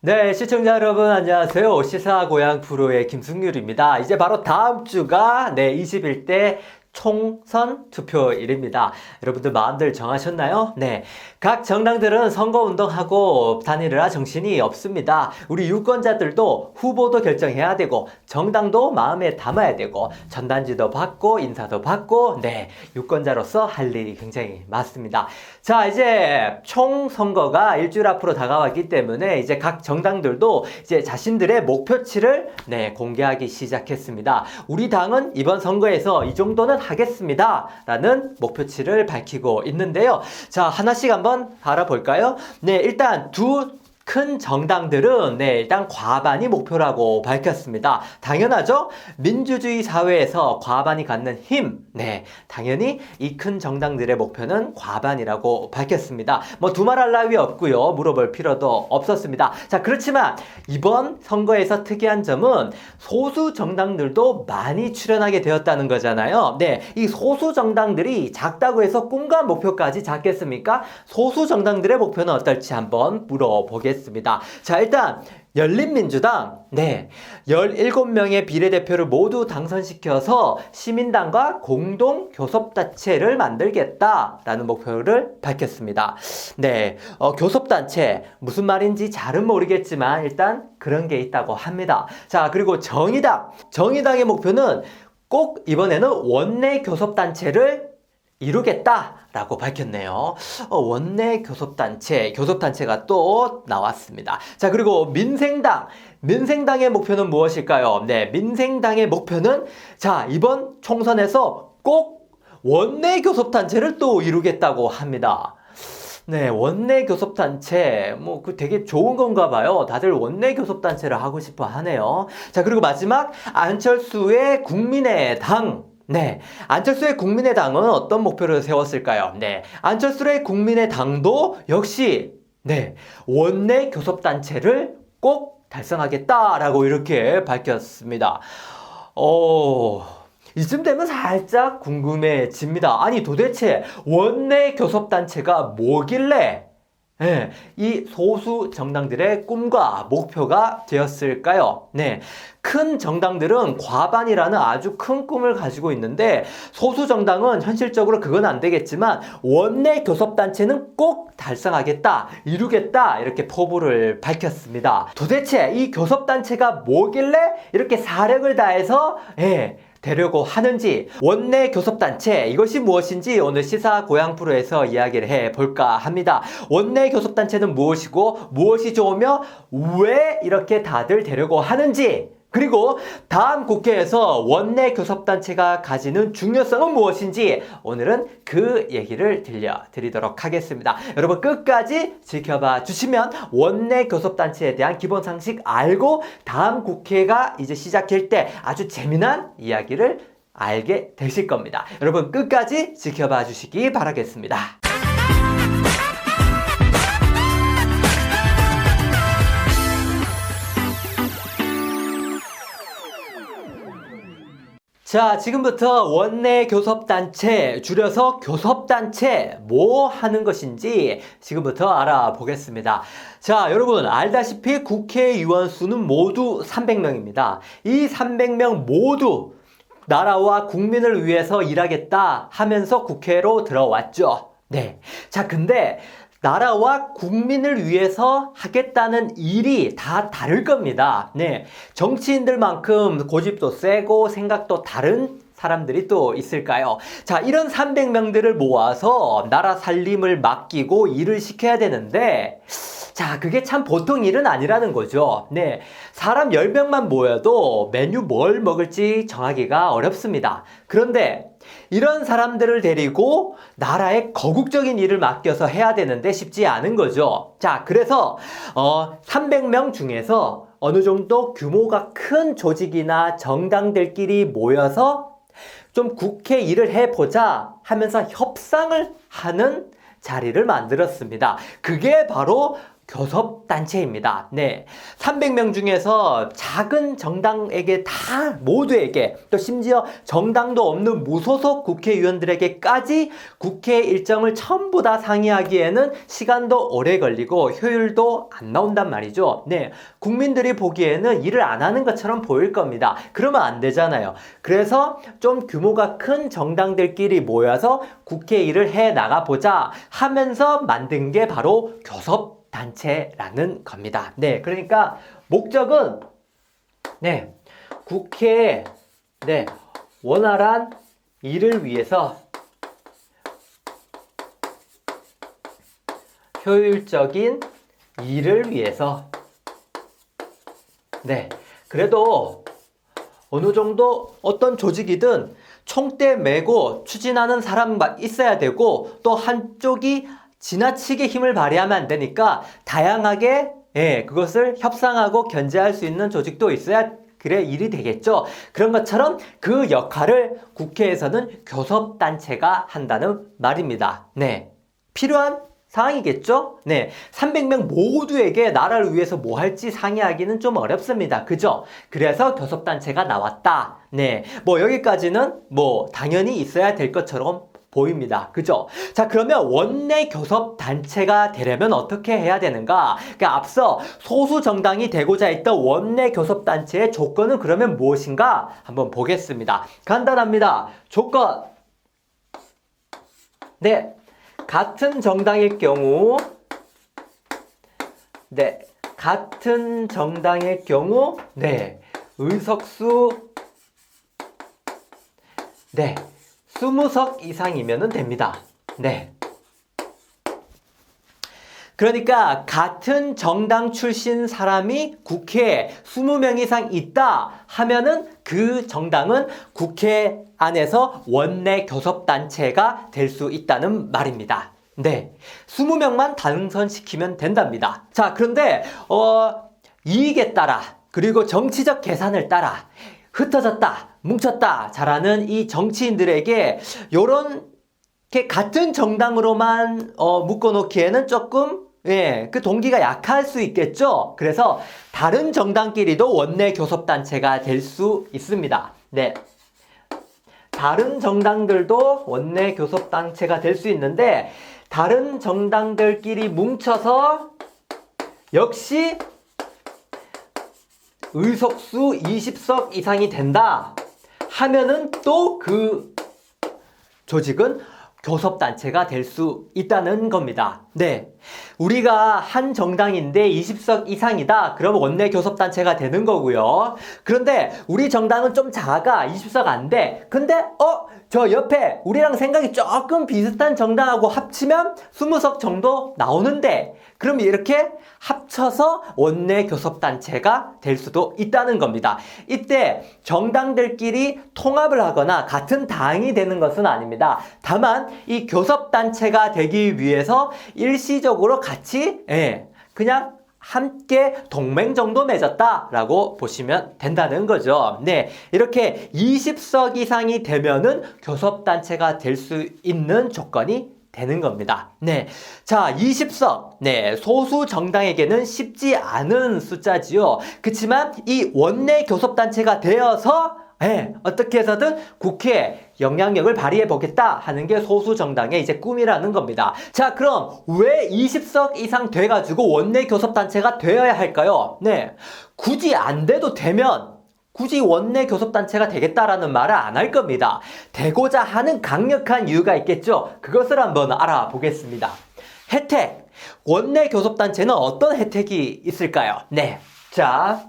네, 시청자 여러분 안녕하세요. 시사고양 프로의 김승률입니다. 이제 바로 다음 주가 21대 총선 투표일입니다. 여러분들 마음들 정하셨나요? 네. 각 정당들은 선거운동하고 다니느라 정신이 없습니다. 우리 유권자들도 후보도 결정해야 되고 정당도 마음에 담아야 되고 전단지도 받고 인사도 받고 유권자로서 할 일이 굉장히 많습니다. 자, 이제 총선거가 일주일 앞으로 다가왔기 때문에 이제 각 정당들도 이제 자신들의 목표치를 공개하기 시작했습니다. 우리 당은 이번 선거에서 이 정도는 하겠습니다 라는 목표치를 밝히고 있는데요. 자, 하나씩 한번 알아볼까요? 일단 두 큰 정당들은 일단 과반이 목표라고 밝혔습니다. 당연하죠? 민주주의 사회에서 과반이 갖는 힘, 당연히 이 큰 정당들의 목표는 과반이라고 밝혔습니다. 뭐 두말할 나위 없고요. 물어볼 필요도 없었습니다. 자, 그렇지만 이번 선거에서 특이한 점은 소수 정당들도 많이 출연하게 되었다는 거잖아요. 이 소수 정당들이 작다고 해서 꿈과 목표까지 작겠습니까? 소수 정당들의 목표는 어떨지 한번 물어보겠습니다. 자, 일단 열린민주당 17명의 비례대표를 모두 당선시켜서 시민당과 공동 교섭단체를 만들겠다라는 목표를 밝혔습니다. 교섭단체 무슨 말인지 잘은 모르겠지만 일단 그런 게 있다고 합니다. 자, 그리고 정의당의 목표는 꼭 이번에는 원내 교섭단체를 이루겠다라고 밝혔네요. 원내 교섭단체가 또 나왔습니다. 자, 그리고 민생당의 목표는 무엇일까요? 민생당의 목표는 자, 이번 총선에서 꼭 원내 교섭단체를 또 이루겠다고 합니다. 원내 교섭단체, 그 되게 좋은 건가 봐요. 다들 원내 교섭단체를 하고 싶어 하네요. 자, 그리고 마지막, 안철수의 국민의당. 안철수의 국민의당은 어떤 목표를 세웠을까요? 안철수의 국민의당도 역시, 원내 교섭단체를 꼭 달성하겠다라고 이렇게 밝혔습니다. 이쯤 되면 살짝 궁금해집니다. 아니, 도대체 원내 교섭단체가 뭐길래 이 소수 정당들의 꿈과 목표가 되었을까요? 큰 정당들은 과반이라는 아주 큰 꿈을 가지고 있는데 소수 정당은 현실적으로 그건 안 되겠지만 원내 교섭단체는 꼭 달성하겠다, 이루겠다 이렇게 포부를 밝혔습니다. 도대체 이 교섭단체가 뭐길래 이렇게 사력을 다해서 되려고 하는지, 원내 교섭단체 이것이 무엇인지 오늘 시사 고양 프로에서 이야기를 해볼까 합니다. 원내 교섭단체는 무엇이고 무엇이 좋으며 왜 이렇게 다들 되려고 하는지, 그리고 다음 국회에서 원내 교섭단체가 가지는 중요성은 무엇인지 오늘은 그 얘기를 들려드리도록 하겠습니다. 여러분 끝까지 지켜봐 주시면 원내 교섭단체에 대한 기본 상식 알고 다음 국회가 이제 시작할 때 아주 재미난 이야기를 알게 되실 겁니다. 여러분 끝까지 지켜봐 주시기 바라겠습니다. 자, 지금부터 원내 교섭단체, 줄여서 교섭단체 뭐 하는 것인지 지금부터 알아보겠습니다. 자, 여러분 알다시피 국회의원 수는 모두 300명입니다. 이 300명 모두 나라와 국민을 위해서 일하겠다 하면서 국회로 들어왔죠. 자, 근데 나라와 국민을 위해서 하겠다는 일이 다 다를 겁니다. 정치인들만큼 고집도 세고 생각도 다른 사람들이 또 있을까요? 자, 이런 300명들을 모아서 나라 살림을 맡기고 일을 시켜야 되는데 자, 그게 참 보통 일은 아니라는 거죠. 사람 10명만 모여도 메뉴 뭘 먹을지 정하기가 어렵습니다. 그런데 이런 사람들을 데리고 나라에 거국적인 일을 맡겨서 해야 되는데 쉽지 않은 거죠. 자, 그래서 300명 중에서 어느 정도 규모가 큰 조직이나 정당들끼리 모여서 좀 국회 일을 해보자 하면서 협상을 하는 자리를 만들었습니다. 그게 바로 교섭단체입니다. 네. 300명 중에서 작은 정당에게 다 모두에게 또 심지어 정당도 없는 무소속 국회의원들에게까지 국회 일정을 전부 다 상의하기에는 시간도 오래 걸리고 효율도 안 나온단 말이죠. 네. 국민들이 보기에는 일을 안 하는 것처럼 보일 겁니다. 그러면 안 되잖아요. 그래서 좀 규모가 큰 정당들끼리 모여서 국회 일을 해 나가보자 하면서 만든 게 바로 교섭단체라는 겁니다. 네, 그러니까 목적은 네, 국회의 네, 원활한 일을 위해서 효율적인 일을 위해서 네, 그래도 어느 정도 어떤 조직이든 총대 메고 추진하는 사람만 있어야 되고 또 한쪽이 지나치게 힘을 발휘하면 안 되니까 다양하게 그것을 협상하고 견제할 수 있는 조직도 있어야 그래 일이 되겠죠. 그런 것처럼 그 역할을 국회에서는 교섭단체가 한다는 말입니다. 네, 필요한 상황이겠죠? 네, 300명 모두에게 나라를 위해서 뭐 할지 상의하기는 좀 어렵습니다. 그죠? 그래서 교섭단체가 나왔다. 네, 뭐 여기까지는 뭐 당연히 있어야 될 것처럼 보입니다. 그죠? 자, 그러면 원내 교섭단체가 되려면 어떻게 해야 되는가? 그러니까 앞서 소수 정당이 되고자 했던 원내 교섭단체의 조건은 그러면 무엇인가? 한번 보겠습니다. 간단합니다. 조건. 네. 같은 정당일 경우, 네, 같은 정당의 경우, 네, 의석수, 네, 20석 이상이면 됩니다. 네. 그러니까 같은 정당 출신 사람이 국회에 20명 이상 있다 하면은 그 정당은 국회 안에서 원내 교섭단체가 될 수 있다는 말입니다. 네. 20명만 당선시키면 된답니다. 자, 그런데 이익에 따라 그리고 정치적 계산을 따라 흩어졌다, 뭉쳤다 잘하는 이 정치인들에게 요런 같은 정당으로만 묶어놓기에는 조금 그 동기가 약할 수 있겠죠. 그래서 다른 정당끼리도 원내 교섭단체가 될 수 있습니다. 네, 다른 정당들도 원내 교섭단체가 될 수 있는데 다른 정당들끼리 뭉쳐서 역시 의석수 20석 이상이 된다 하면은 또 그 조직은 교섭단체가 될 수 있다는 겁니다. 네. 우리가 한 정당인데 20석 이상이다. 그러면 원내 교섭단체가 되는 거고요. 그런데 우리 정당은 좀 작아. 20석 안 돼. 근데 저 옆에 우리랑 생각이 조금 비슷한 정당하고 합치면 20석 정도 나오는데 그럼 이렇게 합쳐서 원내 교섭단체가 될 수도 있다는 겁니다. 이때 정당들끼리 통합을 하거나 같은 당이 되는 것은 아닙니다. 다만 이 교섭단체가 되기 위해서 일시적으로 같이 그냥 함께 동맹 정도 맺었다라고 보시면 된다는 거죠. 네, 이렇게 20석 이상이 되면은 교섭단체가 될 수 있는 조건이 되는 겁니다. 네. 자, 20석. 네. 소수 정당에게는 쉽지 않은 숫자지요. 그치만 이 원내 교섭단체가 되어서 어떻게 해서든 국회에 영향력을 발휘해 보겠다 하는 게 소수 정당의 이제 꿈이라는 겁니다. 자, 그럼 왜 20석 이상 돼가지고 원내 교섭단체가 되어야 할까요? 네. 굳이 안 돼도 되면 굳이 원내 교섭단체가 되겠다라는 말을 안 할 겁니다. 되고자 하는 강력한 이유가 있겠죠. 그것을 한번 알아보겠습니다. 혜택. 원내 교섭단체는 어떤 혜택이 있을까요? 네. 자,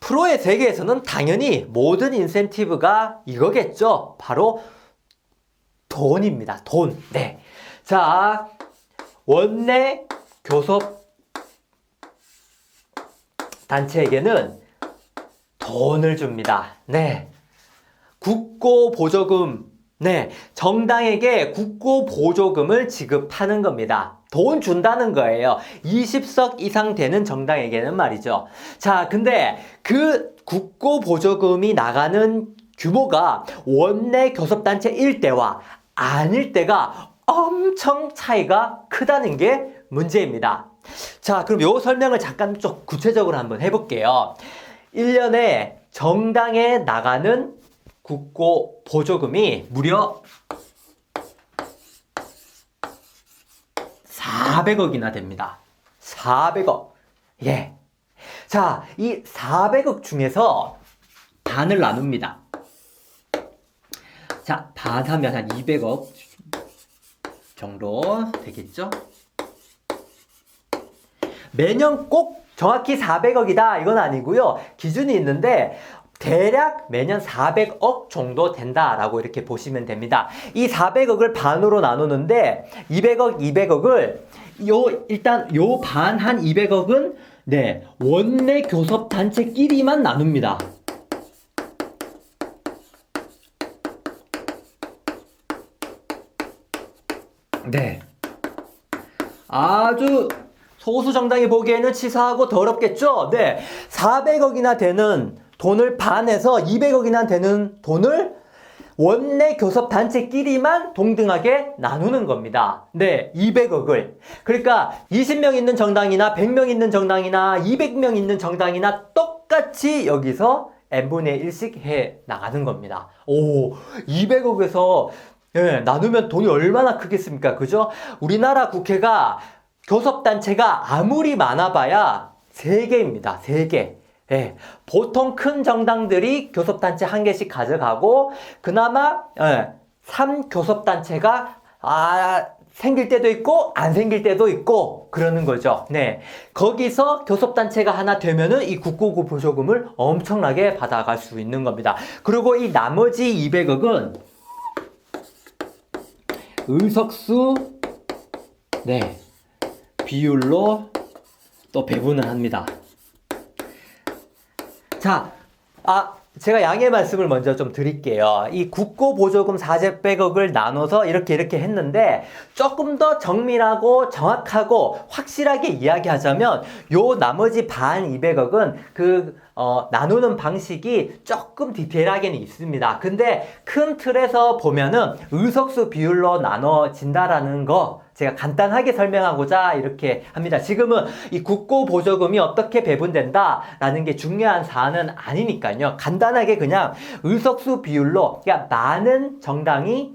프로의 세계에서는 당연히 모든 인센티브가 이거겠죠. 바로 돈입니다. 돈. 네. 자, 원내 교섭 단체에게는 돈을 줍니다. 네. 국고보조금. 네. 정당에게 국고보조금을 지급하는 겁니다. 돈 준다는 거예요. 20석 이상 되는 정당에게는 말이죠. 자, 근데 그 국고보조금이 나가는 규모가 원내 교섭단체일 때와 아닐 때가 엄청 차이가 크다는 게 문제입니다. 자, 그럼 요 설명을 잠깐 좀 구체적으로 한번 해볼게요. 1년에 정당에 나가는 국고 보조금이 무려 400억이나 됩니다. 400억. 예. 자, 이 400억 중에서 반을 나눕니다. 자, 반 하면 한 200억 정도 되겠죠? 매년 꼭 정확히 400억이다 이건 아니고요. 기준이 있는데 대략 매년 400억 정도 된다라고 이렇게 보시면 됩니다. 이 400억을 반으로 나누는데 200억, 200억을 일단 요 반 한 200억은 네, 원내 교섭 단체끼리만 나눕니다. 네. 아주 소수 정당이 보기에는 치사하고 더럽겠죠? 네. 400억이나 되는 돈을 반에서 200억이나 되는 돈을 원내 교섭 단체끼리만 동등하게 나누는 겁니다. 네, 200억을. 그러니까 20명 있는 정당이나 100명 있는 정당이나 200명 있는 정당이나 똑같이 여기서 n분의 1씩 해 나가는 겁니다. 오, 200억에서 예, 나누면 돈이 얼마나 크겠습니까? 그죠? 우리나라 국회가 교섭단체가 아무리 많아봐야 3개입니다. 3개. 예, 보통 큰 정당들이 교섭단체 1개씩 가져가고, 그나마, 3교섭단체가, 생길 때도 있고, 안 생길 때도 있고, 그러는 거죠. 네. 거기서 교섭단체가 하나 되면은 이 국고고 보조금을 엄청나게 받아갈 수 있는 겁니다. 그리고 이 나머지 200억은 의석수, 네. 비율로 또 배분을 합니다. 자, 제가 양해 말씀을 먼저 좀 드릴게요. 이 국고 보조금 400억을 나눠서 이렇게 했는데 조금 더 정밀하고 정확하고 확실하게 이야기하자면 요 나머지 반 200억은 나누는 방식이 조금 디테일하게는 있습니다. 근데 큰 틀에서 보면은 의석수 비율로 나눠진다라는 거 제가 간단하게 설명하고자 이렇게 합니다. 지금은 이 국고 보조금이 어떻게 배분된다라는 게 중요한 사안은 아니니까요. 간단하게 그냥 의석수 비율로, 그러니까 많은 정당이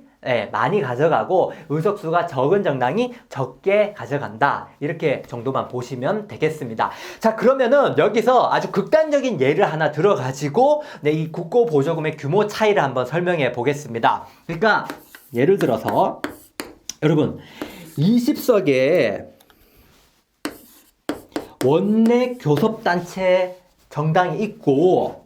많이 가져가고 의석수가 적은 정당이 적게 가져간다. 이렇게 정도만 보시면 되겠습니다. 자, 그러면은 여기서 아주 극단적인 예를 하나 들어가지고 이 국고 보조금의 규모 차이를 한번 설명해 보겠습니다. 그러니까 예를 들어서 여러분 20석의 원내 교섭단체 정당이 있고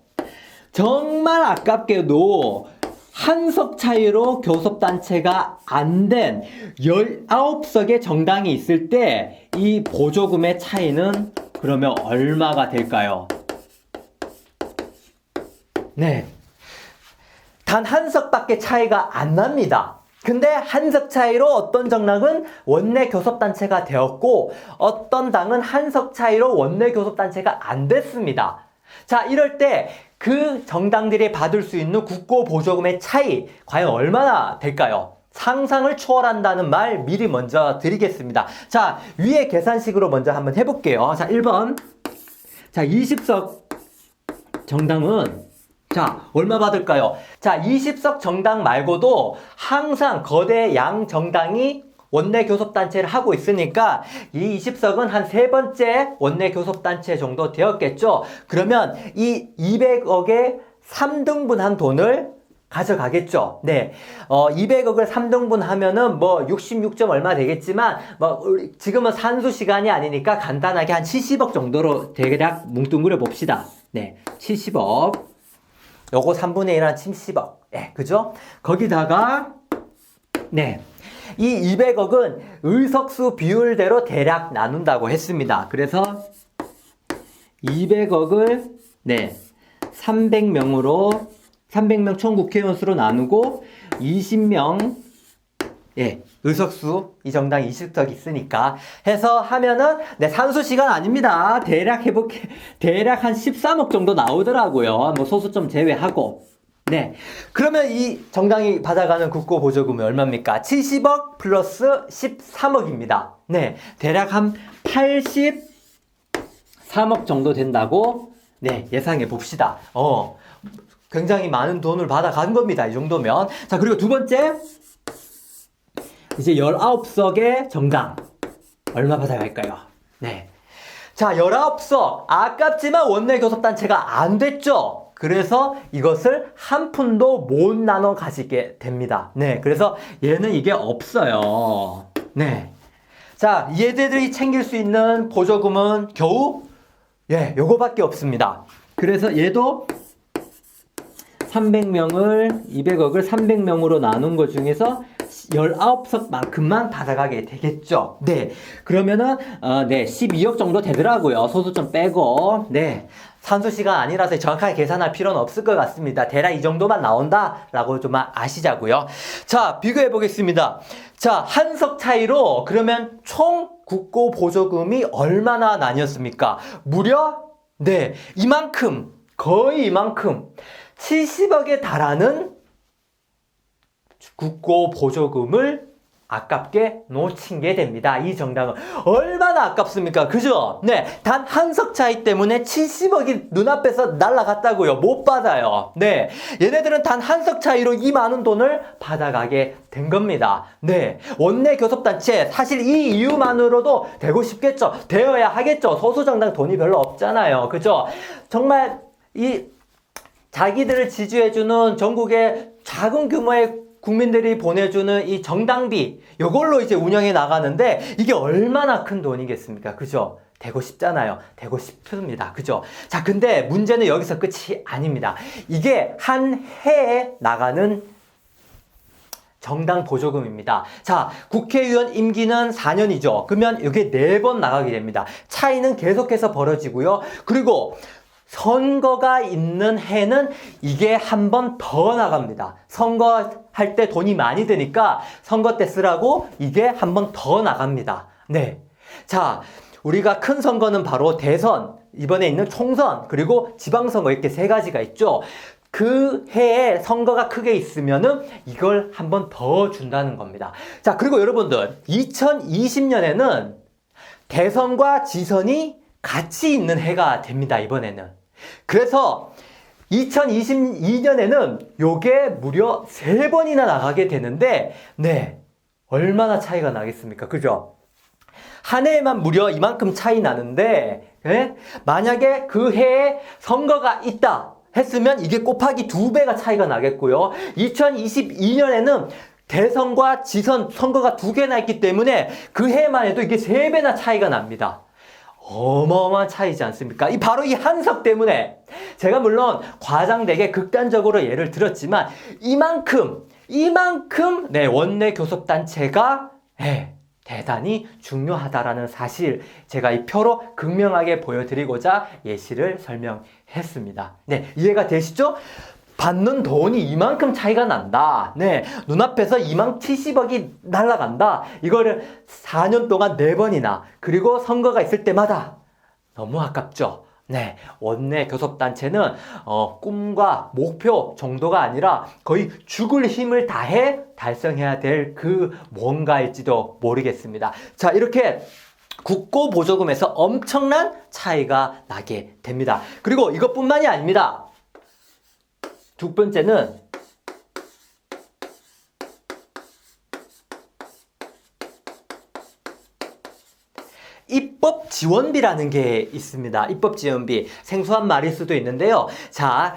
정말 아깝게도 한 석 차이로 교섭단체가 안 된 19석의 정당이 있을 때 이 보조금의 차이는 그러면 얼마가 될까요? 네. 단 한 석밖에 차이가 안 납니다. 근데 한 석 차이로 어떤 정당은 원내 교섭단체가 되었고 어떤 당은 한 석 차이로 원내 교섭단체가 안 됐습니다. 자, 이럴 때 그 정당들이 받을 수 있는 국고 보조금의 차이 과연 얼마나 될까요? 상상을 초월한다는 말 미리 먼저 드리겠습니다. 자, 위에 계산식으로 먼저 한번 해볼게요. 자, 1번. 자, 20석 정당은 자, 얼마 받을까요? 자, 20석 정당 말고도 항상 거대 양 정당이 원내 교섭단체를 하고 있으니까 이 20석은 한 3번째 원내 교섭단체 정도 되었겠죠? 그러면 이 200억의 3등분한 돈을 가져가겠죠. 네. 200억을 3등분 하면은 66점 얼마 되겠지만, 지금은 산수 시간이 아니니까 간단하게 한 70억 정도로 대략 뭉뚱그려 봅시다. 네. 70억. 요거 3분의 1 한 70억. 예, 그죠? 거기다가, 네. 이 200억은 의석수 비율대로 대략 나눈다고 했습니다. 그래서 200억을, 네. 300명 총 국회의원 수로 나누고 20명, 예, 의석수, 이 정당 20석 있으니까 해서 하면은, 네, 산수 시간 아닙니다. 대략 한 13억 정도 나오더라고요. 소수점 제외하고. 네. 그러면 이 정당이 받아가는 국고 보조금이 얼마입니까? 70억 플러스 13억입니다. 네. 대략 한 83억 정도 된다고 네, 예상해 봅시다. 굉장히 많은 돈을 받아간 겁니다. 이 정도면. 자, 그리고 두 번째. 이제 19석의 정당. 얼마 받아갈까요? 네. 자, 19석. 아깝지만 원내 교섭단체가 안 됐죠? 그래서 이것을 한 푼도 못 나눠 가지게 됩니다. 네. 그래서 얘는 이게 없어요. 네. 자, 얘들이 챙길 수 있는 보조금은 겨우 요거밖에 없습니다. 그래서 얘도 300명을 200억을 300명으로 나눈 것 중에서 19석만큼만 받아가게 되겠죠. 네. 그러면은 12억 정도 되더라고요. 소수점 빼고. 네. 산수시가 아니라서 정확하게 계산할 필요는 없을 것 같습니다. 대략 이 정도만 나온다라고 좀 아시자고요. 자, 비교해 보겠습니다. 자, 한 석 차이로 그러면 총 국고 보조금이 얼마나 나뉘었습니까? 무려 이만큼, 거의 이만큼 70억에 달하는 국고 보조금을 아깝게 놓친 게 됩니다. 이 정당은 얼마나 아깝습니까? 그죠? 네, 단 한 석 차이 때문에 70억이 눈앞에서 날아갔다고요. 못 받아요. 네, 얘네들은 단 한 석 차이로 이 많은 돈을 받아가게 된 겁니다. 네, 원내 교섭단체 사실 이 이유만으로도 되고 싶겠죠. 되어야 하겠죠. 소수정당 돈이 별로 없잖아요. 그죠? 정말 이 자기들을 지지해주는 전국의 작은 규모의 국민들이 보내주는 이 정당비, 이걸로 이제 운영해 나가는데 이게 얼마나 큰 돈이겠습니까? 그죠? 되고 싶잖아요. 되고 싶습니다. 그죠? 자, 근데 문제는 여기서 끝이 아닙니다. 이게 한 해에 나가는 정당 보조금입니다. 자, 국회의원 임기는 4년이죠. 그러면 이게 4번 나가게 됩니다. 차이는 계속해서 벌어지고요. 그리고 선거가 있는 해는 이게 한 번 더 나갑니다. 선거할 때 돈이 많이 드니까 선거 때 쓰라고 이게 한 번 더 나갑니다. 네. 자, 우리가 큰 선거는 바로 대선, 이번에 있는 총선, 그리고 지방선거 이렇게 3가지가 있죠. 그 해에 선거가 크게 있으면은 이걸 한 번 더 준다는 겁니다. 자, 그리고 여러분들, 2020년에는 대선과 지선이 같이 있는 해가 됩니다, 이번에는. 그래서 2022년에는 요게 무려 3번이나 나가게 되는데, 네, 얼마나 차이가 나겠습니까? 그죠? 한 해에만 무려 이만큼 차이 나는데, 만약에 그 해에 선거가 있다 했으면 이게 곱하기 2배가 차이가 나겠고요. 2022년에는 대선과 지선 선거가 2개나 있기 때문에 그 해만 해도 이게 3배나 차이가 납니다. 어마어마한 차이지 않습니까? 바로 이 한석 때문에 제가 물론 과장되게 극단적으로 예를 들었지만 이만큼 원내 교섭단체가 대단히 중요하다라는 사실 제가 이 표로 극명하게 보여드리고자 예시를 설명했습니다. 네, 이해가 되시죠? 받는 돈이 이만큼 차이가 난다. 네, 눈앞에서 70억이 날아간다. 이거를 4년 동안 4번이나 그리고 선거가 있을 때마다 너무 아깝죠. 네, 원내 교섭단체는 꿈과 목표 정도가 아니라 거의 죽을 힘을 다해 달성해야 될 그 뭔가일지도 모르겠습니다. 자, 이렇게 국고 보조금에서 엄청난 차이가 나게 됩니다. 그리고 이것뿐만이 아닙니다. 두 번째는 입법 지원비라는 게 있습니다. 입법 지원비. 생소한 말일 수도 있는데요. 자,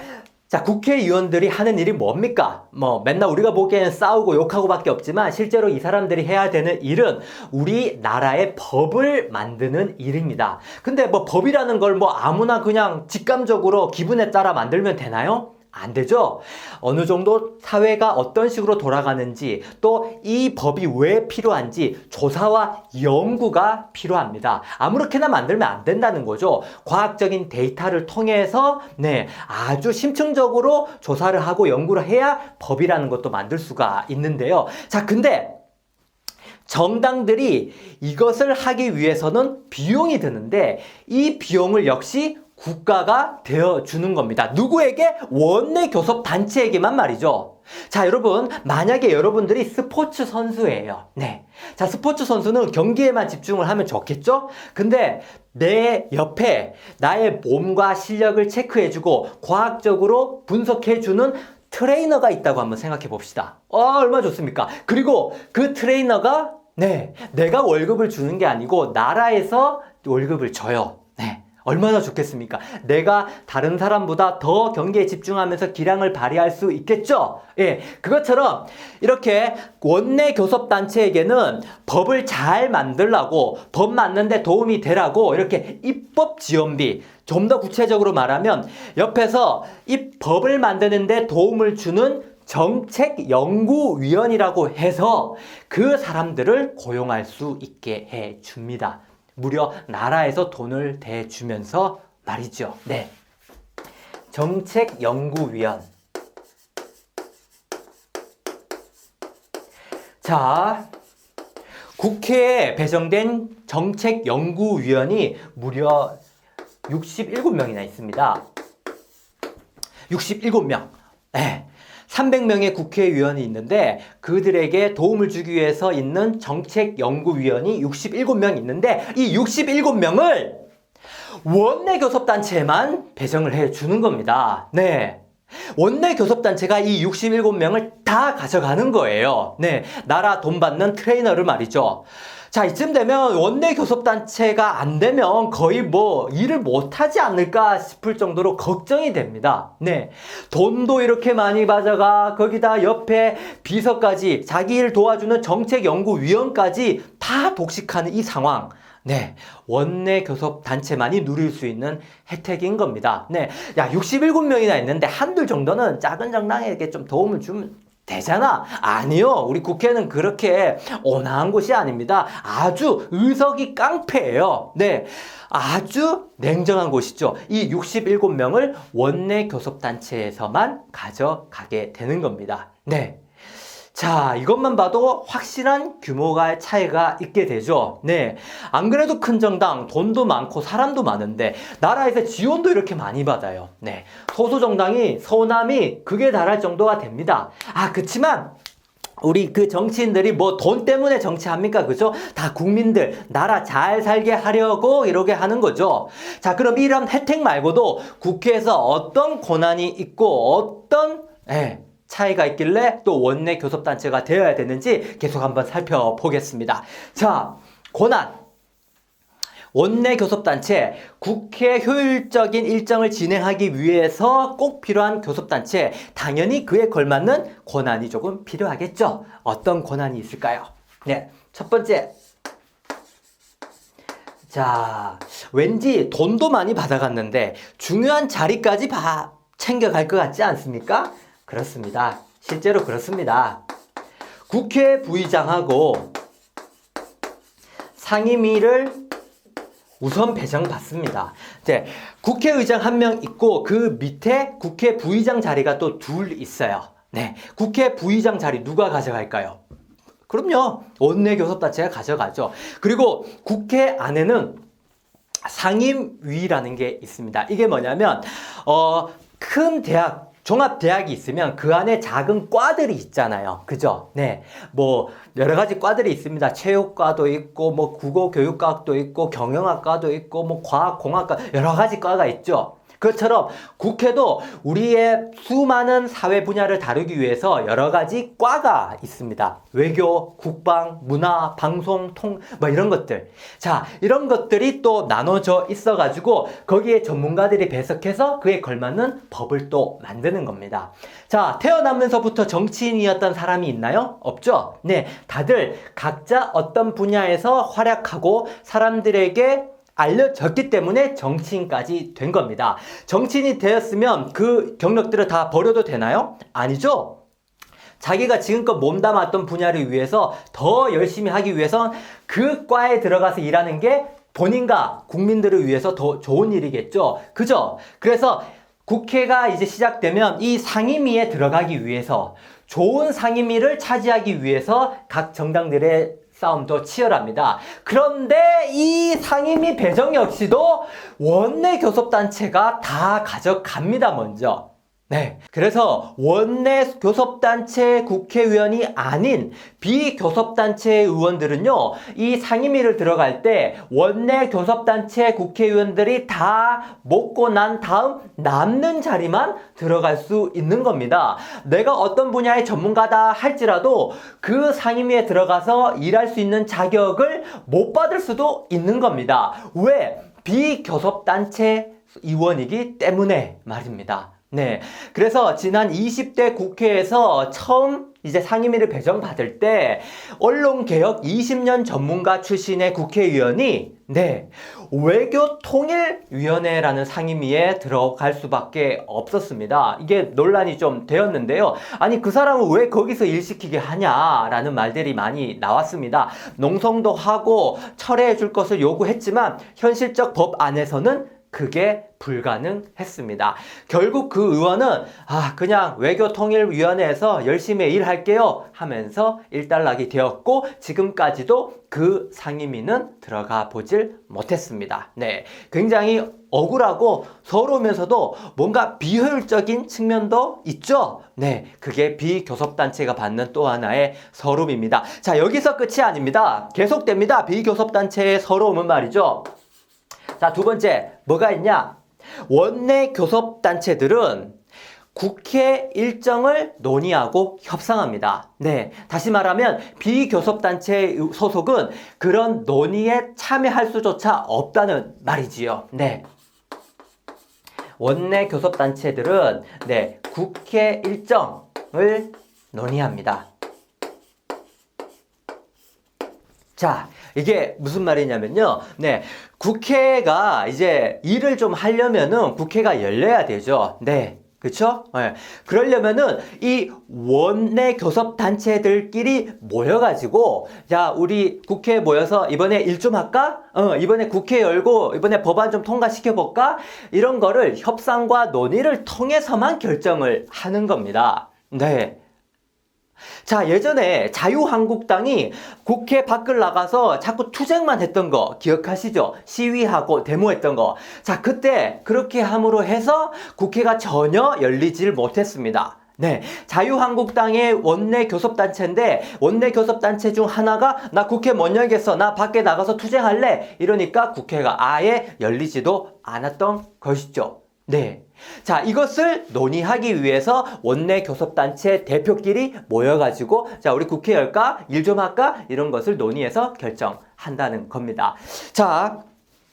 국회의원들이 하는 일이 뭡니까? 맨날 우리가 보기에는 싸우고 욕하고 밖에 없지만 실제로 이 사람들이 해야 되는 일은 우리나라의 법을 만드는 일입니다. 근데 법이라는 걸 아무나 그냥 직감적으로 기분에 따라 만들면 되나요? 안 되죠? 어느 정도 사회가 어떤 식으로 돌아가는지 또 이 법이 왜 필요한지 조사와 연구가 필요합니다. 아무렇게나 만들면 안 된다는 거죠. 과학적인 데이터를 통해서 아주 심층적으로 조사를 하고 연구를 해야 법이라는 것도 만들 수가 있는데요. 자, 근데 정당들이 이것을 하기 위해서는 비용이 드는데 이 비용을 역시 국가가 되어주는 겁니다. 누구에게? 원내 교섭 단체에게만 말이죠. 자, 여러분, 만약에 여러분들이 스포츠 선수예요. 네. 자, 스포츠 선수는 경기에만 집중을 하면 좋겠죠? 근데 내 옆에 나의 몸과 실력을 체크해주고 과학적으로 분석해주는 트레이너가 있다고 한번 생각해 봅시다. 얼마나 좋습니까? 그리고 그 트레이너가 내가 월급을 주는 게 아니고 나라에서 월급을 줘요. 네. 얼마나 좋겠습니까? 내가 다른 사람보다 더 경기에 집중하면서 기량을 발휘할 수 있겠죠? 예, 그것처럼 이렇게 원내 교섭단체에게는 법을 잘 만들라고, 법 만드는데 도움이 되라고 이렇게 입법 지원비, 좀 더 구체적으로 말하면 옆에서 이 법을 만드는데 도움을 주는 정책연구위원이라고 해서 그 사람들을 고용할 수 있게 해줍니다. 무려 나라에서 돈을 대주면서 말이죠. 네. 정책연구위원. 자, 국회에 배정된 정책연구위원이 무려 67명이나 있습니다. 67명. 네. 300명의 국회의원이 있는데 그들에게 도움을 주기 위해서 있는 정책연구위원이 67명 있는데 이 67명을 원내교섭단체에만 배정을 해주는 겁니다. 네. 원내교섭단체가 이 67명을 다 가져가는 거예요. 네. 나라 돈 받는 트레이너를 말이죠. 자, 이쯤 되면 원내교섭단체가 안 되면 거의 뭐 일을 못하지 않을까 싶을 정도로 걱정이 됩니다. 네. 돈도 이렇게 많이 받아가 거기다 옆에 비서까지 자기 일 도와주는 정책연구위원까지 다 독식하는 이 상황. 네. 원내교섭단체만이 누릴 수 있는 혜택인 겁니다. 네. 야, 67명이나 있는데 한둘 정도는 작은 정당에게 좀 도움을 주면 되잖아. 아니요. 우리 국회는 그렇게 온화한 곳이 아닙니다. 아주 의석이 깡패예요. 네. 아주 냉정한 곳이죠. 이 67명을 원내교섭단체에서만 가져가게 되는 겁니다. 네. 자, 이것만 봐도 확실한 규모가 차이가 있게 되죠. 네. 안 그래도 큰 정당, 돈도 많고 사람도 많은데 나라에서 지원도 이렇게 많이 받아요. 네. 소수 정당이 서운함이 극에 달할 정도가 됩니다. 그치만 우리 그 정치인들이 뭐 돈 때문에 정치합니까? 그죠? 다 국민들, 나라 잘 살게 하려고 이렇게 하는 거죠. 자, 그럼 이런 혜택 말고도 국회에서 어떤 권한이 있고 어떤 차이가 있길래 또 원내 교섭단체가 되어야 되는지 계속 한번 살펴보겠습니다. 자, 권한. 원내 교섭단체, 국회 효율적인 일정을 진행하기 위해서 꼭 필요한 교섭단체, 당연히 그에 걸맞는 권한이 조금 필요하겠죠. 어떤 권한이 있을까요? 네, 첫 번째. 자, 왠지 돈도 많이 받아갔는데 중요한 자리까지 챙겨갈 것 같지 않습니까? 그렇습니다. 실제로 그렇습니다. 국회 부의장하고 상임위를 우선 배정받습니다. 이제 국회의장 한 명 있고 그 밑에 국회 부의장 자리가 또 둘 있어요. 네, 국회 부의장 자리 누가 가져갈까요? 그럼요. 원내교섭단체가 가져가죠. 그리고 국회 안에는 상임위라는 게 있습니다. 이게 뭐냐면 큰 대학 종합대학이 있으면 그 안에 작은 과들이 있잖아요. 그죠? 네. 뭐, 여러 가지 과들이 있습니다. 체육과도 있고, 뭐, 국어교육과도 있고, 경영학과도 있고, 뭐, 과학공학과, 여러 가지 과가 있죠. 그것처럼 국회도 우리의 수많은 사회 분야를 다루기 위해서 여러 가지 과가 있습니다. 외교, 국방, 문화, 방송, 뭐 이런 것들. 자, 이런 것들이 또 나눠져 있어가지고 거기에 전문가들이 배석해서 그에 걸맞는 법을 또 만드는 겁니다. 자, 태어나면서부터 정치인이었던 사람이 있나요? 없죠? 네, 다들 각자 어떤 분야에서 활약하고 사람들에게 알려졌기 때문에 정치인까지 된 겁니다. 정치인이 되었으면 그 경력들을 다 버려도 되나요? 아니죠. 자기가 지금껏 몸담았던 분야를 위해서 더 열심히 하기 위해선 그 과에 들어가서 일하는 게 본인과 국민들을 위해서 더 좋은 일이겠죠. 그죠? 그래서 국회가 이제 시작되면 이 상임위에 들어가기 위해서 좋은 상임위를 차지하기 위해서 각 정당들의 싸움도 치열합니다. 그런데 이 상임위 배정 역시도 원내 교섭단체가 다 가져갑니다, 먼저. 네. 그래서 원내 교섭단체 국회의원이 아닌 비교섭단체 의원들은요, 이 상임위를 들어갈 때 원내 교섭단체 국회의원들이 다 먹고 난 다음 남는 자리만 들어갈 수 있는 겁니다. 내가 어떤 분야의 전문가다 할지라도 그 상임위에 들어가서 일할 수 있는 자격을 못 받을 수도 있는 겁니다. 왜? 비교섭단체 의원이기 때문에 말입니다. 네. 그래서 지난 20대 국회에서 처음 이제 상임위를 배정받을 때 언론개혁 20년 전문가 출신의 국회의원이 네, 외교통일위원회라는 상임위에 들어갈 수밖에 없었습니다. 이게 논란이 좀 되었는데요. 아니 그 사람은 왜 거기서 일 시키게 하냐라는 말들이 많이 나왔습니다. 농성도 하고 철회해 줄 것을 요구했지만 현실적 법 안에서는 그게 불가능했습니다. 결국 그 의원은 그냥 외교통일위원회에서 열심히 일할게요 하면서 일단락이 되었고 지금까지도 그 상임위는 들어가 보질 못했습니다. 네, 굉장히 억울하고 서러우면서도 뭔가 비효율적인 측면도 있죠. 네, 그게 비교섭단체가 받는 또 하나의 서러움입니다. 자, 여기서 끝이 아닙니다. 계속됩니다. 비교섭단체의 서러움은 말이죠. 자, 두 번째 뭐가 있냐? 원내 교섭단체들은 국회 일정을 논의하고 협상합니다. 네, 다시 말하면 비교섭단체 소속은 그런 논의에 참여할 수조차 없다는 말이지요. 네, 원내 교섭단체들은 네, 국회 일정을 논의합니다. 자, 이게 무슨 말이냐면요. 네, 국회가 이제 일을 좀 하려면은 국회가 열려야 되죠. 네. 그쵸? 네. 그러려면은 이 원내 교섭단체들끼리 모여가지고 자, 우리 국회에 모여서 이번에 일 좀 할까? 이번에 국회 열고 이번에 법안 좀 통과시켜볼까? 이런 거를 협상과 논의를 통해서만 결정을 하는 겁니다. 네. 자, 예전에 자유한국당이 국회 밖을 나가서 자꾸 투쟁만 했던 거 기억하시죠? 시위하고 데모했던 거. 자, 그때 그렇게 함으로 해서 국회가 전혀 열리질 못했습니다. 네, 자유한국당의 원내 교섭단체인데 원내 교섭단체 중 하나가 나 국회 못 열겠어, 나 밖에 나가서 투쟁할래 이러니까 국회가 아예 열리지도 않았던 것이죠. 네. 자, 이것을 논의하기 위해서 원내 교섭단체 대표끼리 모여가지고 자, 우리 국회 열까? 일 좀 할까? 이런 것을 논의해서 결정한다는 겁니다. 자,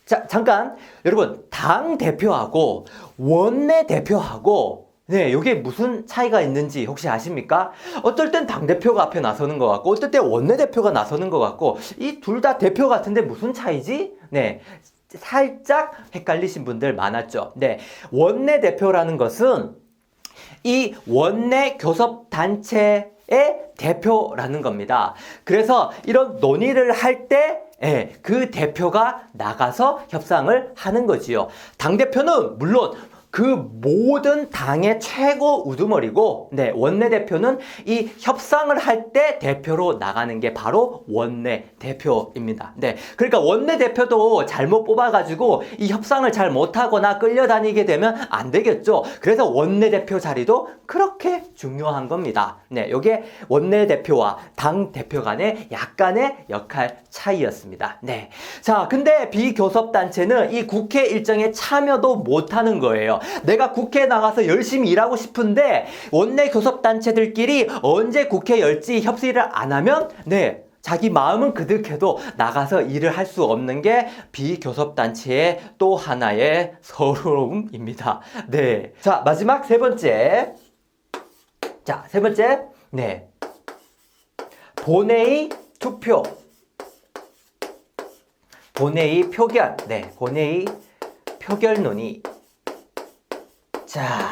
잠깐 여러분, 당 대표하고 원내 대표하고 네, 이게 무슨 차이가 있는지 혹시 아십니까? 어떨 땐 당대표가 앞에 나서는 것 같고 어떨 땐 원내대표가 나서는 것 같고 이 둘 다 대표 같은데 무슨 차이지? 네, 살짝 헷갈리신 분들 많았죠. 네, 원내대표라는 것은 이 원내 교섭단체의 대표라는 겁니다. 그래서 이런 논의를 할 때 그 대표가 나가서 협상을 하는 거지요. 당대표는 물론 그 모든 당의 최고 우두머리고, 네, 원내대표는 이 협상을 할 때 대표로 나가는 게 바로 원내대표입니다. 네, 그러니까 원내대표도 잘못 뽑아가지고 이 협상을 잘 못하거나 끌려다니게 되면 안 되겠죠. 그래서 원내대표 자리도 그렇게 중요한 겁니다. 네, 이게 원내대표와 당대표 간의 약간의 역할 차이였습니다. 네, 자, 근데 비교섭단체는 이 국회 일정에 참여도 못하는 거예요. 내가 국회에 나가서 열심히 일하고 싶은데 원내 교섭단체들끼리 언제 국회 열지 협의를 안 하면 네, 자기 마음은 그득해도 나가서 일을 할 수 없는 게 비교섭단체의 또 하나의 서러움입니다. 네, 자, 마지막 세 번째. 자, 세 번째. 네, 본회의 투표, 본회의 표결. 네, 본회의 표결 논의. 자,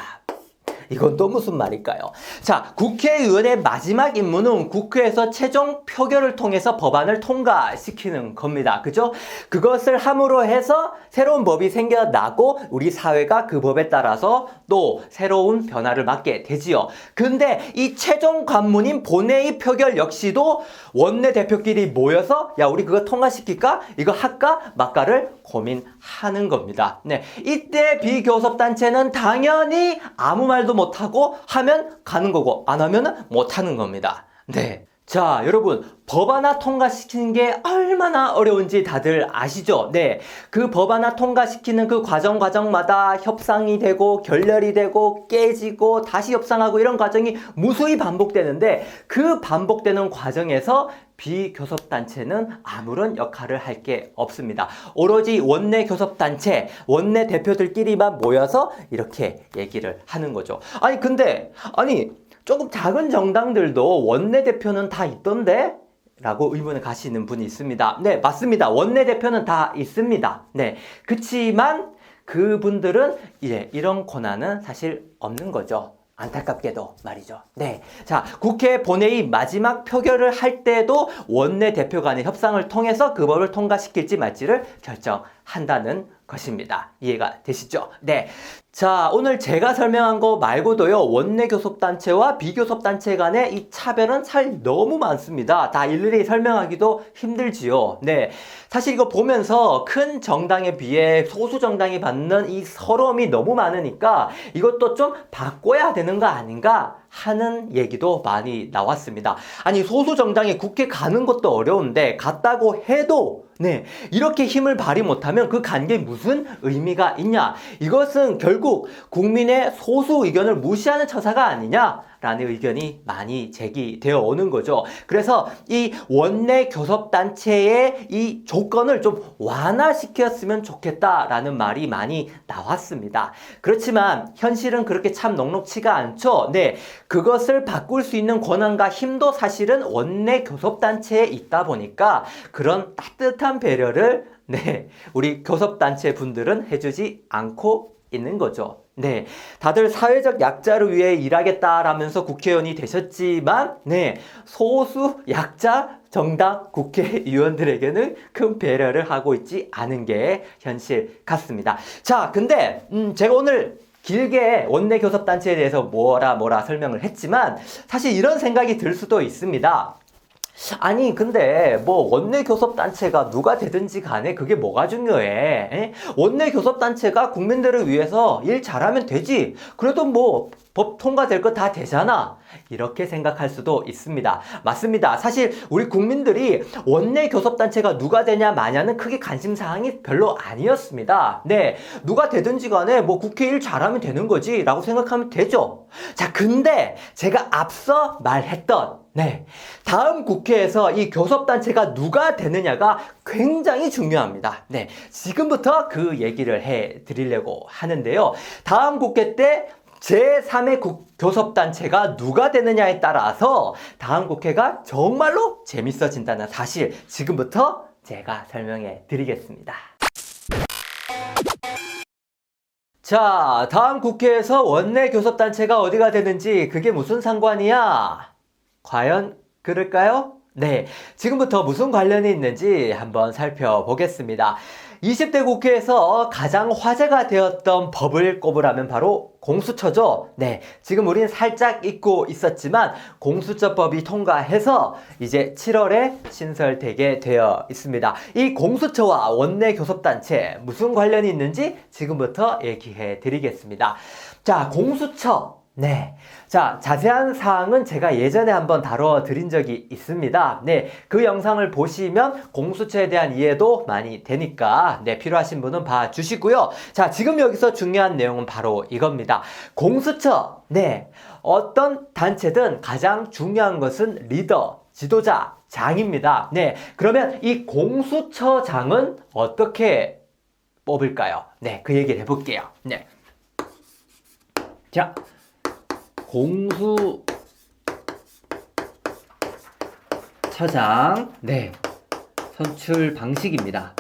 이건 또 무슨 말일까요? 자, 국회의원의 마지막 임무는 국회에서 최종 표결을 통해서 법안을 통과시키는 겁니다. 그죠? 그것을 함으로 해서 새로운 법이 생겨나고 우리 사회가 그 법에 따라서 또 새로운 변화를 맞게 되지요. 근데 이 최종 관문인 본회의 표결 역시도 원내대표끼리 모여서 야, 우리 그거 통과시킬까? 이거 할까? 말까를 고민하는 겁니다. 네, 이때 비교섭단체는 당연히 아무 말도 못하고 하면 가는 거고 안 하면 못하는 겁니다. 네. 자, 여러분, 법 하나 통과시키는 게 얼마나 어려운지 다들 아시죠? 네. 그 법 하나 통과시키는 그 과정마다 협상이 되고 결렬이 되고 깨지고 다시 협상하고 이런 과정이 무수히 반복되는데 그 반복되는 과정에서 비교섭단체는 아무런 역할을 할 게 없습니다. 오로지 원내교섭단체, 원내대표들끼리만 모여서 이렇게 얘기를 하는 거죠. 아니, 조금 작은 정당들도 원내대표는 다 있던데? 라고 의문을 가시는 분이 있습니다. 네, 맞습니다. 원내대표는 다 있습니다. 네. 그치만 그분들은 이런 권한은 사실 없는 거죠. 안타깝게도 말이죠. 네. 자, 국회 본회의 마지막 표결을 할 때도 원내대표 간의 협상을 통해서 그 법을 통과시킬지 말지를 결정한다는 것입니다. 이해가 되시죠? 네. 자, 오늘 제가 설명한 거 말고도요, 원내교섭단체와 비교섭단체 간의 이 차별은 사실 너무 많습니다. 다 일일이 설명하기도 힘들지요. 네. 사실 이거 보면서 큰 정당에 비해 소수 정당이 받는 이 서러움이 너무 많으니까 이것도 좀 바꿔야 되는 거 아닌가 하는 얘기도 많이 나왔습니다. 아니, 소수 정당이 국회 가는 것도 어려운데 갔다고 해도 네, 이렇게 힘을 발휘 못하면 그 간 게 무슨 의미가 있냐? 이것은 결국 국민의 소수 의견을 무시하는 처사가 아니냐라는 의견이 많이 제기되어 오는 거죠. 그래서 이 원내 교섭단체의 이 조건을 좀 완화시켰으면 좋겠다라는 말이 많이 나왔습니다. 그렇지만 현실은 그렇게 참 녹록치가 않죠. 네, 그것을 바꿀 수 있는 권한과 힘도 사실은 원내 교섭단체에 있다 보니까 그런 따뜻한 배려를 우리 교섭단체 분들은 해주지 않고 있는 거죠. 네, 다들 사회적 약자를 위해 일하겠다라면서 국회의원이 되셨지만, 소수 약자 정당 국회의원들에게는 큰 배려를 하고 있지 않은 게 현실 같습니다. 자, 근데 제가 오늘 길게 원내교섭단체에 대해서 뭐라 설명을 했지만 사실 이런 생각이 들 수도 있습니다. 아니, 근데 뭐 원내교섭단체가 누가 되든지 간에 그게 뭐가 중요해? 원내교섭단체가 국민들을 위해서 일 잘하면 되지. 그래도 뭐 법 통과될 거 다 되잖아. 이렇게 생각할 수도 있습니다. 맞습니다. 사실 우리 국민들이 원내교섭단체가 누가 되냐 마냐는 크게 관심사항이 별로 아니었습니다. 네, 누가 되든지 간에 뭐 국회 일 잘하면 되는 거지 라고 생각하면 되죠. 자, 근데 제가 앞서 말했던 다음 국회에서 이 교섭단체가 누가 되느냐가 굉장히 중요합니다. 네, 지금부터 그 얘기를 해 드리려고 하는데요. 다음 국회 때 제3의 교섭단체가 누가 되느냐에 따라서 다음 국회가 정말로 재밌어진다는 사실 지금부터 제가 설명해 드리겠습니다. 자, 다음 국회에서 원내 교섭단체가 어디가 되는지 그게 무슨 상관이야? 과연 그럴까요? 네, 지금부터 무슨 관련이 있는지 한번 살펴보겠습니다. 20대 국회에서 가장 화제가 되었던 법을 꼽으라면 바로 공수처죠. 네, 지금 우린 살짝 잊고 있었지만 공수처법이 통과해서 이제 7월에 신설되게 되어 있습니다. 이 공수처와 원내교섭단체 무슨 관련이 있는지 지금부터 얘기해 드리겠습니다. 자, 공수처. 자, 자세한 사항은 제가 예전에 한번 다뤄드린 적이 있습니다. 그 영상을 보시면 공수처에 대한 이해도 많이 되니까 필요하신 분은 봐주시고요. 자, 지금 여기서 중요한 내용은 바로 이겁니다. 공수처, 어떤 단체든 가장 중요한 것은 리더, 지도자, 장입니다. 그러면 이 공수처장은 어떻게 뽑을까요? 그 얘기를 해볼게요. 자, 공수처장, 선출 방식입니다.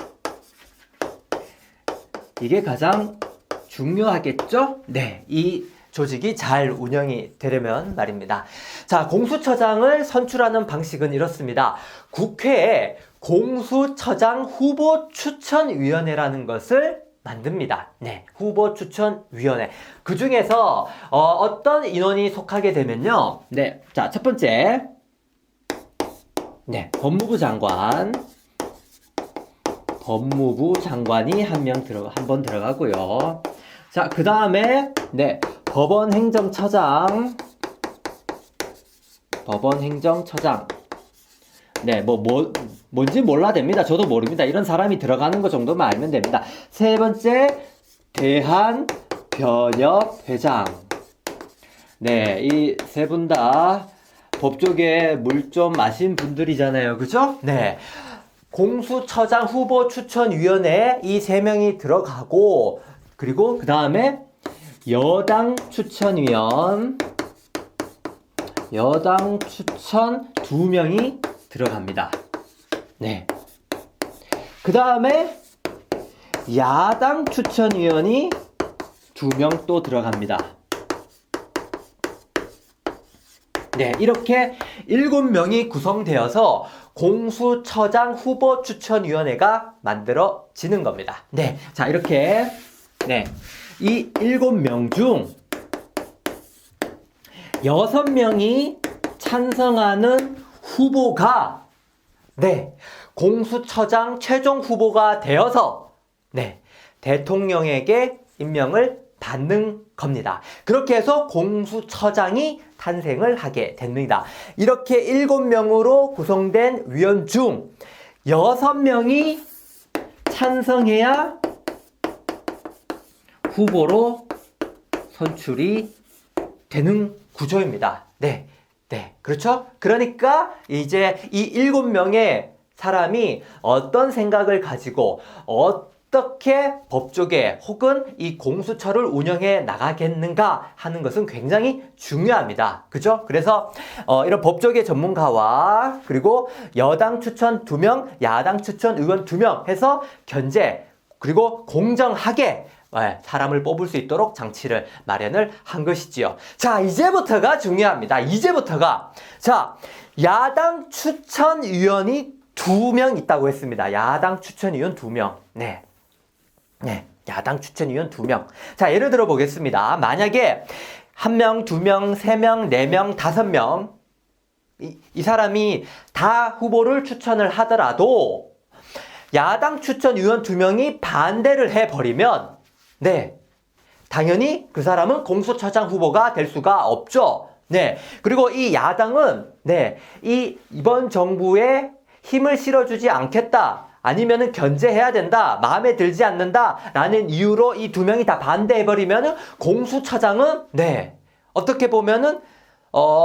이게 가장 중요하겠죠? 이 조직이 잘 운영이 되려면 말입니다. 자, 공수처장을 선출하는 방식은 이렇습니다. 국회에 공수처장 후보 추천위원회라는 것을 만듭니다. 네, 후보 추천위원회. 그 중에서 어떤 인원이 속하게 되면요. 네, 자, 첫 번째, 네, 법무부 장관이 한 번 들어가고요. 자, 그 다음에 네, 법원행정처장. 네, 뭔지 몰라 됩니다. 저도 모릅니다. 이런 사람이 들어가는 것 정도만 알면 됩니다. 세 번째, 대한변협회장. 네, 이 세 분 다 법조계 물 좀 마신 분들이잖아요. 그죠? 네. 공수처장 후보 추천위원회에 이 세 명이 들어가고, 그리고 그 다음에 여당 추천 2명이 들어갑니다. 네. 그 다음에 야당 추천위원이 2명 또 들어갑니다. 네, 이렇게 7명이 구성되어서 공수처장 후보 추천위원회가 만들어지는 겁니다. 네, 자, 이렇게 네, 이 7명 중 6명이 찬성하는 후보가 네, 공수처장 최종 후보가 되어서 네, 대통령에게 임명을 받는 겁니다. 그렇게 해서 공수처장이 탄생을 하게 됩니다. 이렇게 7명으로 구성된 위원 중 6명이 찬성해야 후보로 선출이 되는 구조입니다. 네. 네. 그렇죠? 그러니까 이제 이 7명의 사람이 어떤 생각을 가지고 어떻게 법조계 혹은 이 공수처를 운영해 나가겠는가 하는 것은 굉장히 중요합니다. 그죠? 그래서 이런 법조계 전문가와 그리고 여당 추천 2명, 야당 추천 의원 2명 해서 견제 그리고 공정하게 사람을 뽑을 수 있도록 장치를 마련을 한 것이지요. 자, 이제부터가 중요합니다. 자, 야당 추천위원이 2명 있다고 했습니다. 야당 추천위원 2명. 네, 야당 추천위원 2명. 자, 예를 들어 보겠습니다. 만약에 1명, 2명, 3명, 4명, 5명 이 사람이 다 후보를 추천을 하더라도 야당 추천위원 2명이 반대를 해버리면 네, 당연히 그 사람은 공수처장 후보가 될 수가 없죠. 네, 그리고 이 야당은 네, 이번 정부에 힘을 실어주지 않겠다. 아니면은 견제해야 된다. 마음에 들지 않는다. 라는 이유로 이 2명이 다 반대해버리면은 공수처장은 네, 어떻게 보면은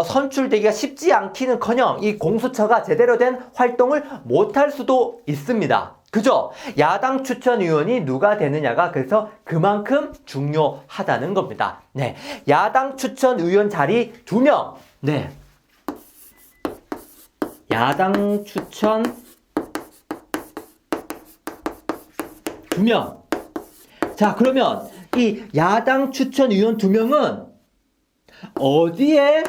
선출되기가 쉽지 않기는커녕 이 공수처가 제대로 된 활동을 못할 수도 있습니다. 그죠? 야당 추천위원이 누가 되느냐가 그래서 그만큼 중요하다는 겁니다. 네, 야당 추천위원 자리 2명. 네, 야당 추천 2명. 자, 그러면 이 야당 추천위원 2명은 어디에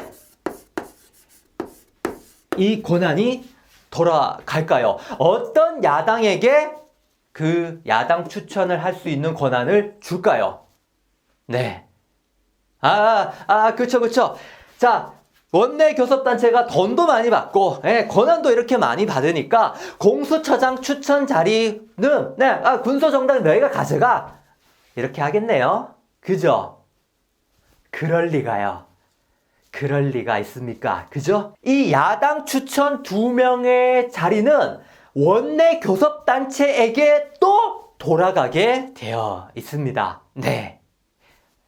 이 권한이 돌아갈까요? 어떤 야당에게 그 야당 추천을 할 수 있는 권한을 줄까요? 네. 그쵸. 자, 원내 교섭단체가 돈도 많이 받고, 권한도 이렇게 많이 받으니까 공수처장 추천 자리는, 군소정당 너희가 가져가. 이렇게 하겠네요. 그죠? 그럴 리가요. 그럴 리가 있습니까? 그죠? 이 야당 추천 2명의 자리는 원내 교섭단체에게 또 돌아가게 되어 있습니다. 네.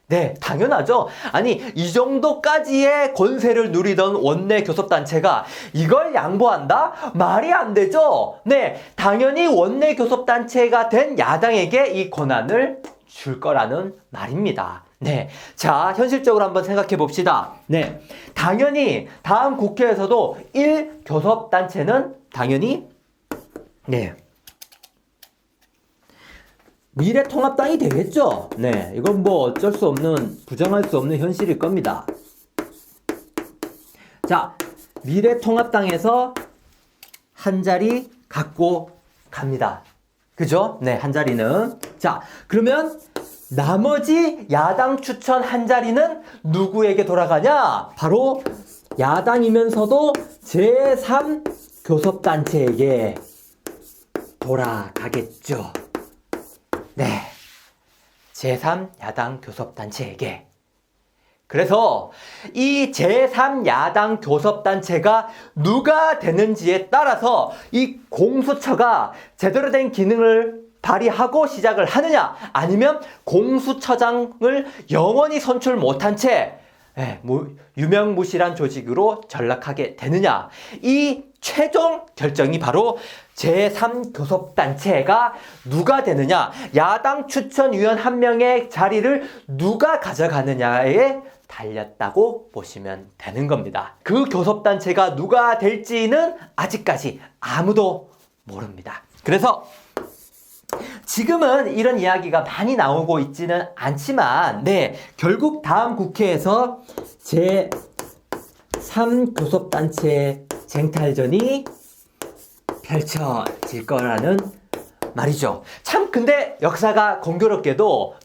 네, 당연하죠. 아니, 이 정도까지의 권세를 누리던 원내 교섭단체가 이걸 양보한다? 말이 안 되죠. 네, 당연히 원내 교섭단체가 된 야당에게 이 권한을 줄 거라는 말입니다. 네. 자, 현실적으로 한번 생각해 봅시다. 네. 당연히 다음 국회에서도 1교섭단체는 당연히 네. 미래통합당이 되겠죠. 네, 이건 뭐 어쩔 수 없는, 부정할 수 없는 현실일 겁니다. 자, 미래통합당에서 한 자리 갖고 갑니다. 그죠? 네, 한 자리는. 자, 그러면 나머지 야당 추천 한 자리는 누구에게 돌아가냐? 바로 야당이면서도 제3교섭단체에게 돌아가겠죠. 네, 제3야당 교섭단체에게. 그래서 이 제3야당 교섭단체가 누가 되는지에 따라서 이 공수처가 제대로 된 기능을 발휘하고 시작을 하느냐, 아니면 공수처장을 영원히 선출 못한 채 유명무실한 조직으로 전락하게 되느냐, 이 최종 결정이 바로 제3교섭단체가 누가 되느냐, 야당 추천위원 한 명의 자리를 누가 가져가느냐에 달렸다고 보시면 되는 겁니다. 그 교섭단체가 누가 될지는 아직까지 아무도 모릅니다. 그래서 지금은 이런 이야기가 많이 나오고 있지는 않지만, 네, 결국 다음 국회에서 제3교섭단체 쟁탈전이 펼쳐질 거라는 말이죠. 참 근데 역사가 공교롭게도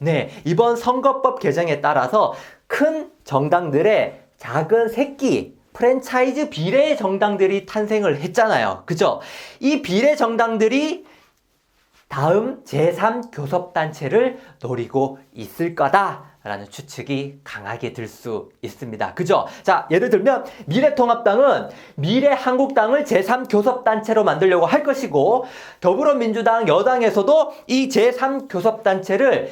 이번 선거법 개정에 따라서 큰 정당들의 작은 새끼 프랜차이즈 비례 정당들이 탄생을 했잖아요. 그죠? 이 비례 정당들이 다음 제3교섭단체를 노리고 있을 거다라는 추측이 강하게 들 수 있습니다. 그죠? 자, 예를 들면 미래통합당은 미래한국당을 제3교섭단체로 만들려고 할 것이고, 더불어민주당 여당에서도 이 제3교섭단체를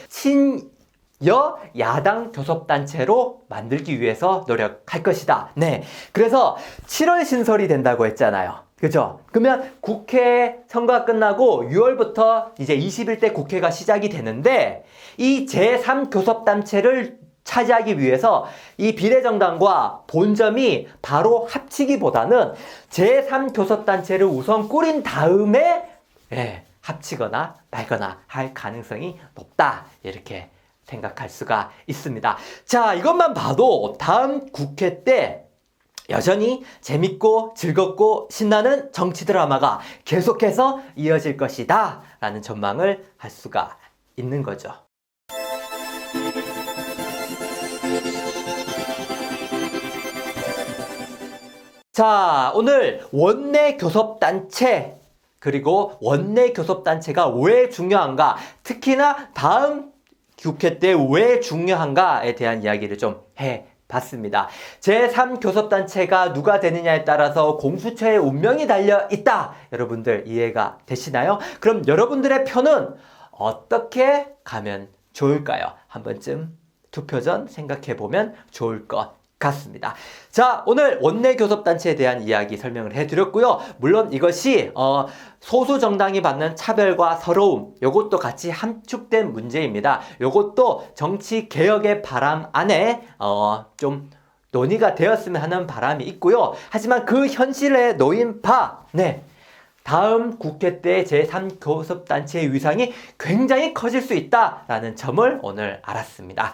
여야당 교섭단체로 만들기 위해서 노력할 것이다. 네, 그래서 7월 신설이 된다고 했잖아요. 그죠? 그러면 국회 선거가 끝나고 6월부터 이제 21대 국회가 시작이 되는데, 이 제3교섭단체를 차지하기 위해서 이 비례정당과 본점이 바로 합치기보다는 제3교섭단체를 우선 꾸린 다음에 합치거나 말거나 할 가능성이 높다, 이렇게 생각할 수가 있습니다. 자, 이것만 봐도 다음 국회 때 여전히 재밌고 즐겁고 신나는 정치 드라마가 계속해서 이어질 것이다 라는 전망을 할 수가 있는 거죠. 자, 오늘 원내교섭단체, 그리고 원내교섭단체가 왜 중요한가, 특히나 다음 국회 때 왜 중요한가에 대한 이야기를 좀 해봤습니다. 제3교섭단체가 누가 되느냐에 따라서 공수처의 운명이 달려있다. 여러분들 이해가 되시나요? 그럼 여러분들의 표는 어떻게 가면 좋을까요? 한 번쯤 투표 전 생각해보면 좋을 것 같습니다. 자, 오늘 원내교섭단체에 대한 이야기 설명을 해드렸고요. 물론 이것이 소수 정당이 받는 차별과 서러움, 요것도 같이 함축된 문제입니다. 요것도 정치 개혁의 바람 안에 좀 논의가 되었으면 하는 바람이 있고요. 하지만 그 현실에 놓인 바, 다음 국회 때 제3교섭단체의 위상이 굉장히 커질 수 있다라는 점을 오늘 알았습니다.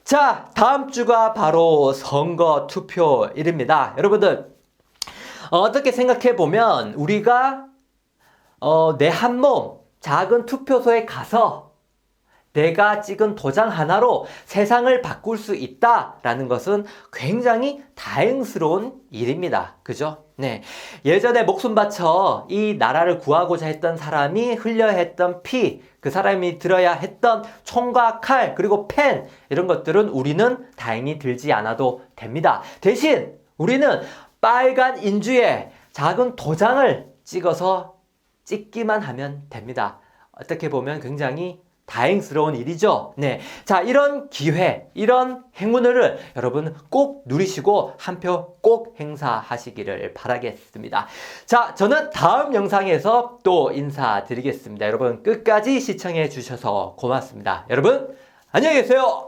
자, 다음 주가 바로 선거 투표일입니다. 여러분들 어떻게 생각해보면 우리가 내 한 몸 작은 투표소에 가서 내가 찍은 도장 하나로 세상을 바꿀 수 있다라는 것은 굉장히 다행스러운 일입니다. 그죠? 네. 예전에 목숨 바쳐 이 나라를 구하고자 했던 사람이 흘려 했던 피, 그 사람이 들어야 했던 총과 칼, 그리고 펜, 이런 것들은 우리는 다행히 들지 않아도 됩니다. 대신 우리는 빨간 인주에 작은 도장을 찍어서 찍기만 하면 됩니다. 어떻게 보면 굉장히 다행스러운 일이죠. 네. 자, 이런 기회, 이런 행운을 여러분 꼭 누리시고 한 표 꼭 행사하시기를 바라겠습니다. 자, 저는 다음 영상에서 또 인사드리겠습니다. 여러분 끝까지 시청해 주셔서 고맙습니다. 여러분, 안녕히 계세요.